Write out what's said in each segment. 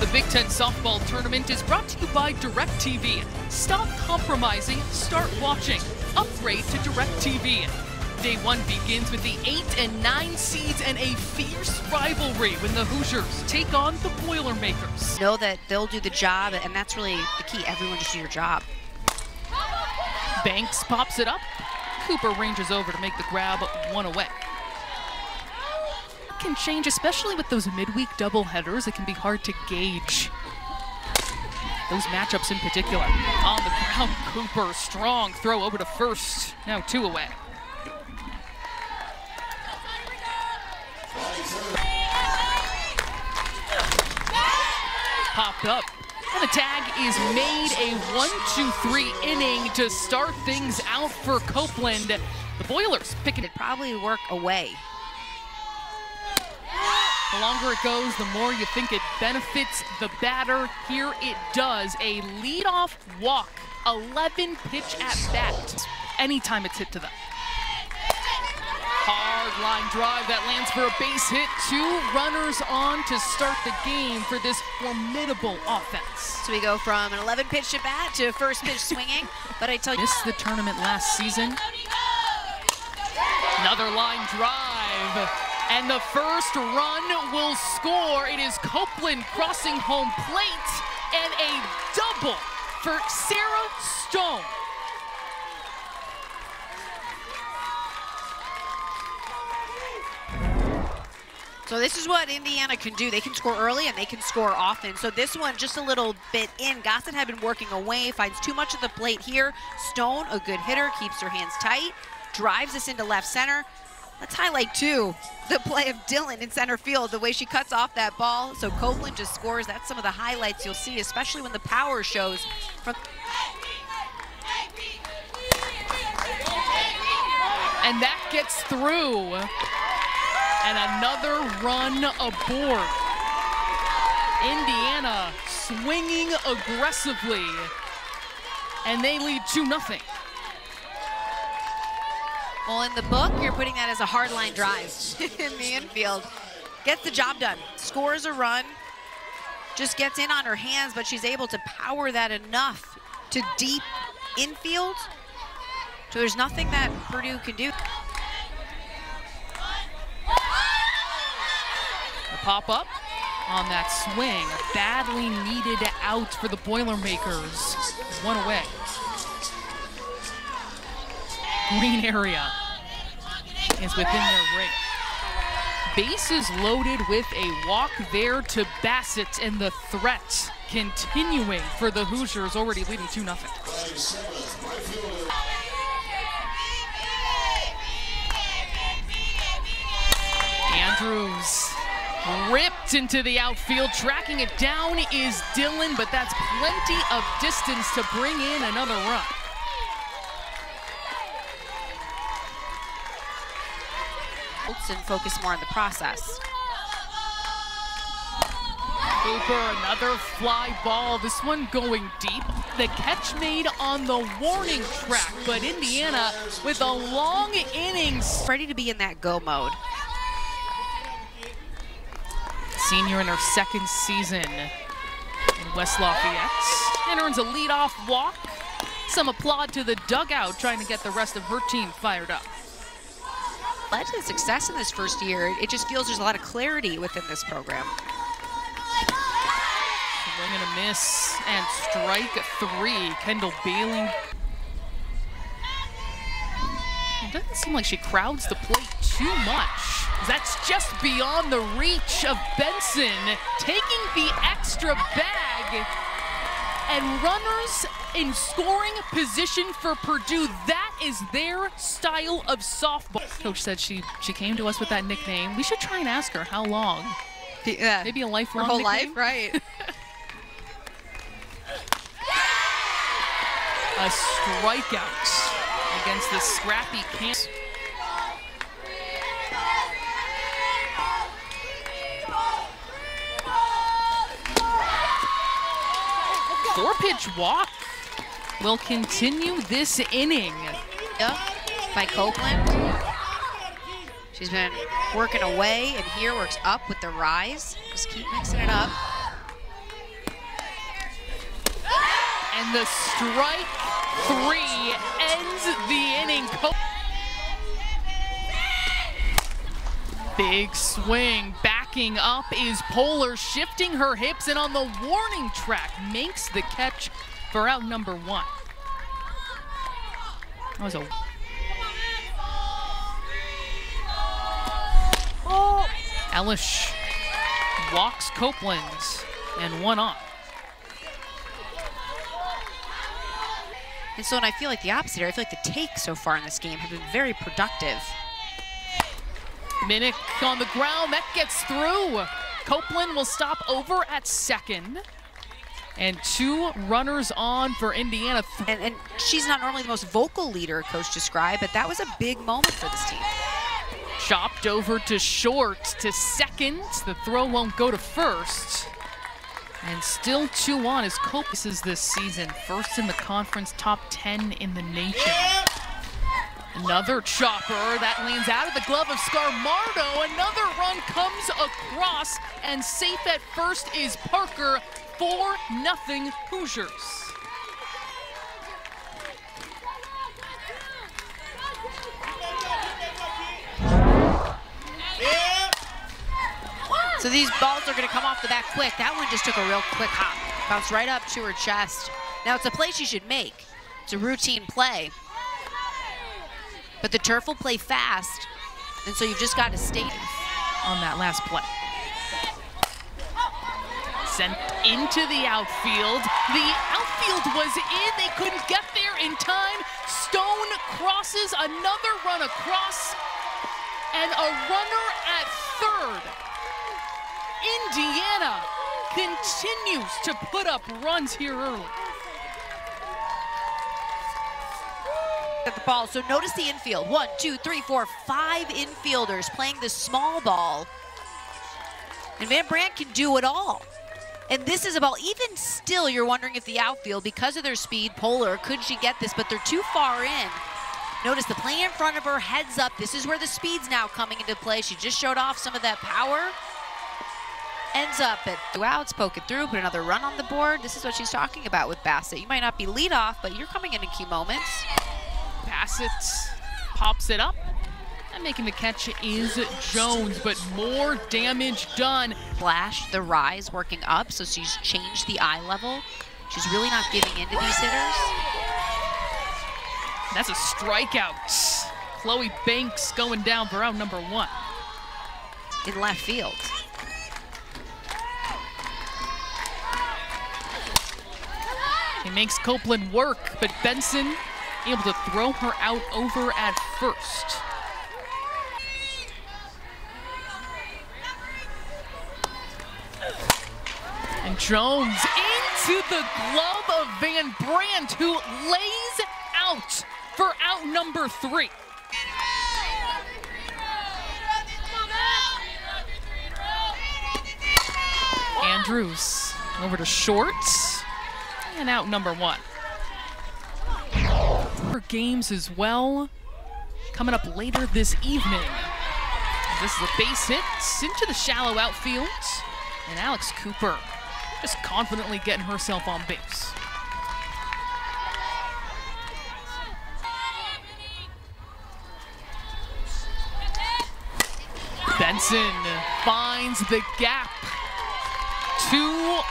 The Big Ten softball tournament is brought to you by DirecTV. Stop compromising, start watching. Upgrade to DirecTV. Day 1 begins with the 8 and 9 seeds and a fierce rivalry when the Hoosiers take on the Boilermakers. Know that they'll do the job, and that's really the key. Everyone just do your job. Banks pops it up. Cooper ranges over to make the grab, one away. Can change, especially with those midweek doubleheaders. It can be hard to gauge those matchups in particular. On the ground, Cooper, strong throw over to first. Now 2 away. Popped up. And the tag is made, a 1-2-3 inning to start things out for Copeland. The Boilers picking it. Probably work away. The longer it goes, the more you think it benefits the batter. Here it does, a leadoff walk, 11 pitch at bat. Anytime it's hit to them. Hard line drive that lands for a base hit. 2 runners on to start the game for this formidable offense. So we go from an 11 pitch at bat to first pitch swinging, but I tell you. Missed the tournament last season. Another line drive. And the first run will score. It is Copeland crossing home plate, and a double for Sarah Stone. So this is what Indiana can do. They can score early and they can score often. So this one just a little bit in. Gossett had been working away, finds too much of the plate here. Stone, a good hitter, keeps her hands tight, drives this into left center. Let's highlight too the play of Dylan in center field, the way she cuts off that ball. So Copeland just scores. That's some of the highlights you'll see, especially when the power shows from. And that gets through. And another run aboard. Indiana swinging aggressively. And they lead 2-0. Well, in the book, you're putting that as a hard line drive in the infield. Gets the job done. Scores a run. Just gets in on her hands, but she's able to power that enough to deep infield. So there's nothing that Purdue can do. The pop up on that swing. A badly needed out for the Boilermakers. 1 away. Green area is within their ring. Bases loaded with a walk there to Bassett, and the threat continuing for the Hoosiers, already leading 2-0. Andrews ripped into the outfield. Tracking it down is Dylan, but that's plenty of distance to bring in another run. And focus more on the process. Cooper, another fly ball. This one going deep. The catch made on the warning track, but Indiana with a long innings. Ready to be in that go mode. Senior in her 2nd season in West Lafayette, and earns a leadoff walk. Some applaud to the dugout, trying to get the rest of her team fired up. Led to success in this first year. It just feels there's a lot of clarity within this program. Swing and a miss, and strike 3. Kendall Bailing. It doesn't seem like she crowds the plate too much. That's just beyond the reach of Benson, taking the extra bag. And runners in scoring position for Purdue. That is their style of softball. Coach said she came to us with that nickname. We should try and ask her how long. Yeah. Maybe a lifelong her whole nickname? life, right? A strikeout against the scrappy Kansas. 4-pitch walk will continue this inning. Yep, by Copeland. She's been working away, and here works up with the rise. Just keep mixing it up. and the strike three ends the inning. Big swing, backing up is Poehler, shifting her hips and on the warning track makes the catch for out number one. That was a... Elish walks Copeland and one on. And so, and I feel like the opposite here. I feel like the takes so far in this game have been very productive. Minnick on the ground, that gets through. Copeland will stop over at second. And two runners on for Indiana. And she's not normally the most vocal leader, Coach described, but that was a big moment for this team. Chopped over to short to second. The throw won't go to first. And still 2 on as Cope is this season. First in the conference, top 10 in the nation. Another chopper that lands out of the glove of Scarmardo. Another run comes across, and safe at first is Parker. 4-0 Hoosiers. So these balls are going to come off the bat quick. That one just took a real quick hop. Bounced right up to her chest. Now it's a play she should make. It's a routine play. But the turf will play fast, and so you've just got to stay on that last play. Sent into the outfield. The outfield was in. They couldn't get there in time. Stone crosses, another run across, and a runner at third. Indiana continues to put up runs here early. At the ball, so notice the infield. 1, 2, 3, 4, 5 infielders playing the small ball. And Van Brandt can do it all. And this is a ball, even still, you're wondering if the outfield, because of their speed, Poehler, could she get this? But they're too far in. Notice the play in front of her, heads up. This is where the speed's now coming into play. She just showed off some of that power. Ends up at 2 outs, poke it through, put another run on the board. This is what she's talking about with Bassett. You might not be leadoff, but you're coming in key moments. Bassett pops it up, and making the catch is Jones, but more damage done. Flash, the rise working up, so she's changed the eye level. She's really not giving in to these hitters. That's a strikeout. Chloe Banks going down for out number one. In left field. He makes Copeland work, but Benson able to throw her out over at first. And Jones into the glove of Van Brandt, who lays out for out number 3. Andrews over to short, and out number 1. Games as well coming up later this evening. This is a base hit into the shallow outfield, and Alex Cooper just confidently getting herself on base. Benson finds the gap. 2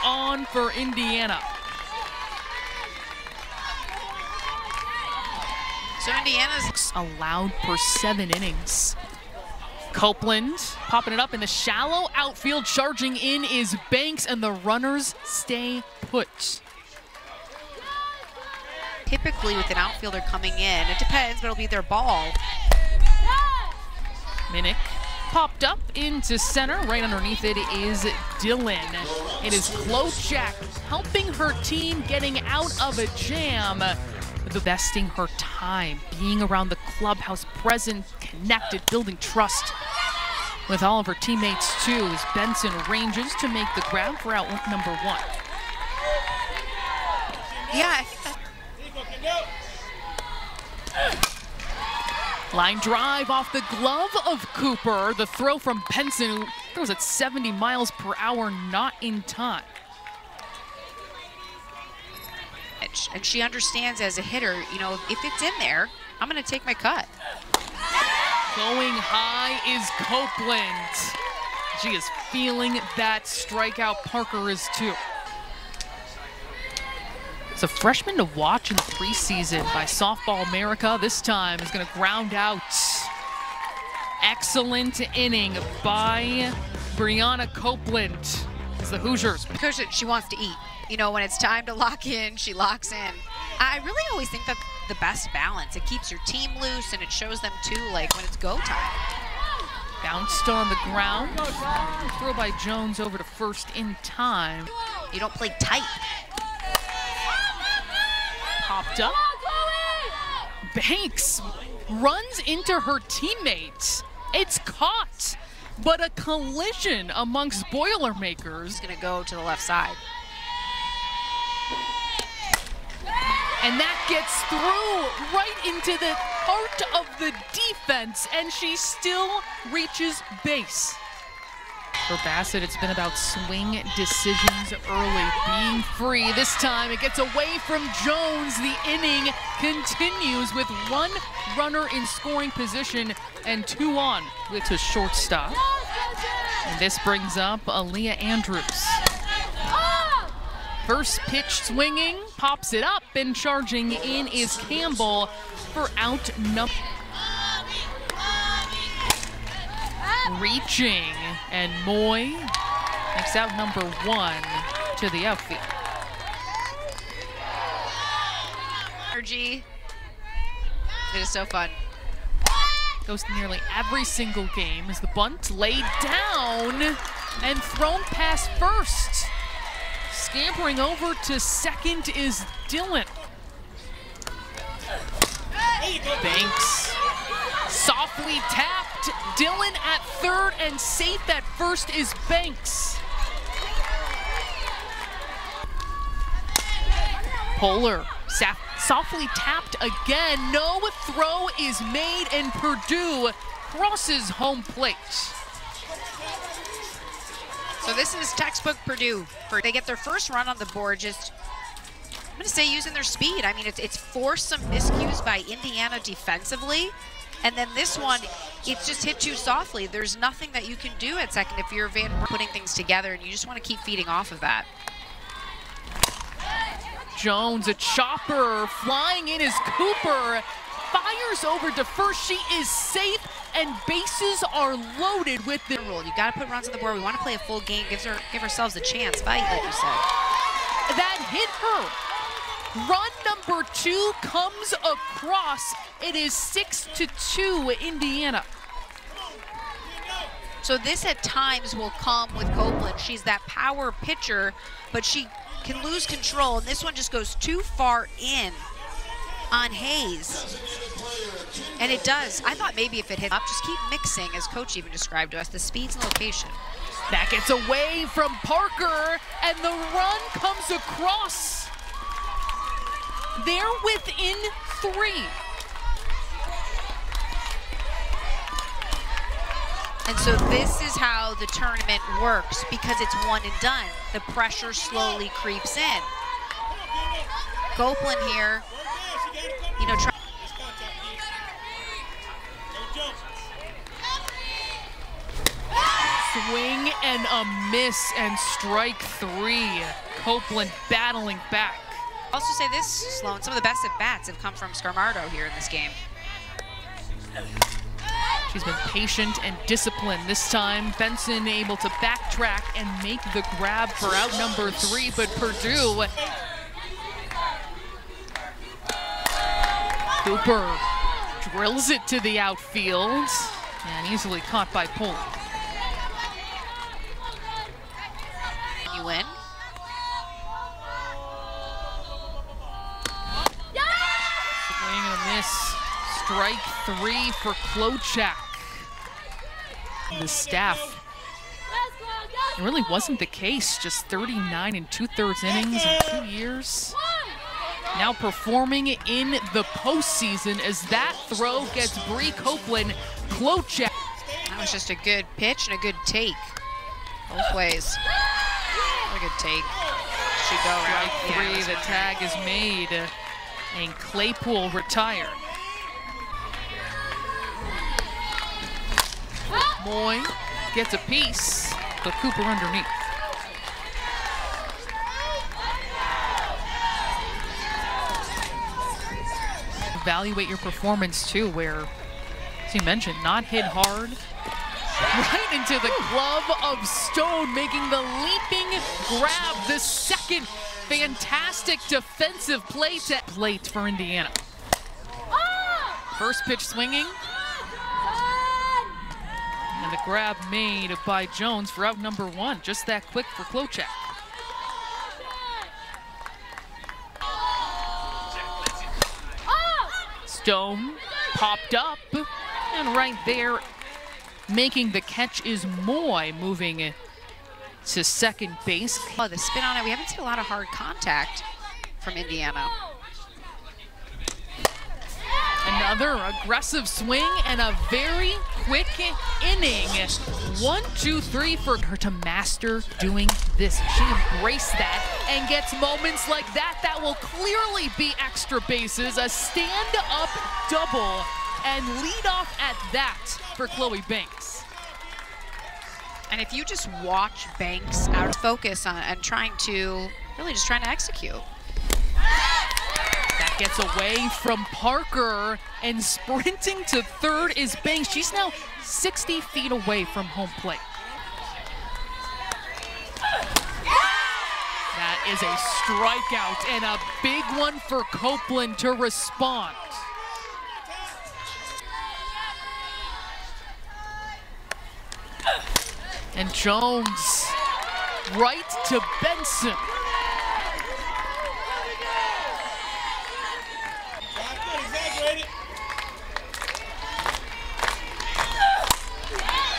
on for Indiana. So Indiana's allowed per 7 innings. Copeland popping it up in the shallow outfield. Charging in is Banks, and the runners stay put. Typically with an outfielder coming in, it depends, but it'll be their ball. Minnick popped up into center. Right underneath it is Dillon. It is Klochak helping her team getting out of a jam. Investing her time, being around the clubhouse, present, connected, building trust with all of her teammates too, as Benson ranges to make the grab for out number 1. Yeah, I think line drive off the glove of Cooper. The throw from Benson, who throws at 70 miles per hour, not in time. pitch, and she understands as a hitter, you know, if it's in there, I'm going to take my cut. Going high is Copeland. She is feeling that strikeout. Parker is too. It's a freshman to watch in the preseason by Softball America. This time is going to ground out. Excellent inning by Brianna Copeland. It's the Hoosiers. Because she wants to eat. You know, when it's time to lock in, she locks in. I really always think that the best balance. It keeps your team loose, and it shows them too, like when it's go time. Bounced on the ground. Throw by Jones over to first in time. You don't play tight. Popped up. Banks runs into her teammates. It's caught, but a collision amongst Boilermakers. It's gonna go to the left side. And that gets through right into the heart of the defense, and she still reaches base. For Bassett, it's been about swing decisions early, being free. This time it gets away from Jones. The inning continues with one runner in scoring position and 2 on with a shortstop. And this brings up Aaliyah Andrews. First pitch swinging, pops it up, and charging in is Campbell for out number. Reaching, and Moy makes out number 1 to the outfield. Energy. It is so fun. Goes to nearly every single game as the bunt laid down and thrown past first. Scampering over to second is Dylan. Banks softly tapped. Dylan at third, and safe at first is Banks. Polar softly tapped again. No throw is made, and Purdue crosses home plate. So this is textbook Purdue. They get their first run on the board just, I'm going to say, using their speed. I mean, it's forced some miscues by Indiana defensively. And then this one, it's just hit too softly. There's nothing that you can do at second if you're putting things together, and you just want to keep feeding off of that. Jones, a chopper, flying in is Cooper. Fires over to first. She is safe, and bases are loaded with the rule. You got to put runs on the board. We want to play a full game. Give ourselves a chance. Fight, like you said. That hit her. Run number 2 comes across. It is 6-2 Indiana. So this at times will come with Copeland. She's that power pitcher, but she can lose control, and this one just goes too far in on Hayes. And it does. I thought maybe if it hit up, just keep mixing, as Coach even described to us, the speeds and location. That gets away from Parker, and the run comes across. They're within 3. And so this is how the tournament works, because it's one and done. The pressure slowly creeps in. Copeland here, you know, swing and a miss, and strike 3. Copeland battling back. Also say this, Sloan, some of the best at-bats have come from Scarmardo here in this game. She's been patient and disciplined. This time, Benson able to backtrack and make the grab for out number 3, but Purdue. Cooper drills it to the outfield and easily caught by Poland. You win. Swing and a miss. Strike 3 for Klochak. The staff. It really wasn't the case. Just 39 2/3 innings in 2 years. Now performing in the postseason as that throw gets Bree Copeland. Klochak. That was just a good pitch and a good take. Both ways. What a good take. should go, right? Strike three, the tag is made, and Claypool retired. Moy gets a piece, but Cooper underneath. Evaluate your performance too, where, as you mentioned, not hit hard. Right into the glove of Stone, making the leaping grab, the second fantastic defensive plate for Indiana. First pitch swinging. And the grab made by Jones for out number one. Just that quick for Klochak. Stone popped up, and right there, making the catch is Moy, moving to second base. Oh, the spin on it. We haven't seen a lot of hard contact from Indiana. Another aggressive swing and a very quick inning. 1, 2, 3 for her to master doing this. She embraced that and gets moments like that that will clearly be extra bases. A stand-up double and lead off at that for Chloe Banks. And if you just watch Banks out of focus and trying to execute. That gets away from Parker, and sprinting to third is Banks. She's now 60 feet away from home plate. That is a strikeout and a big one for Copeland to respond. And Jones right to Benson.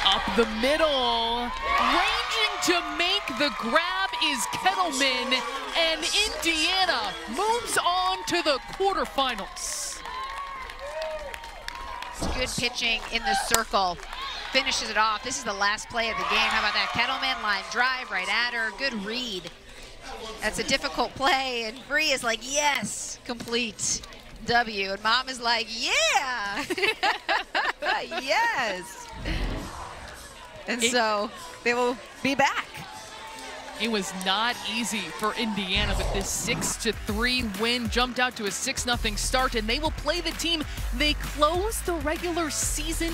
Up the middle, ranging to make the grab is Kettleman, and Indiana moves on to the quarterfinals. Good pitching in the circle. Finishes it off. This is the last play of the game. How about that? Kettleman line drive right at her. Good read. That's a difficult play, and Bree is like, yes, complete W. And Mom is like, yeah, yes. And so they will be back. It was not easy for Indiana, but this 6-3 win jumped out to a 6-0 start, and they will play the team they closed the regular season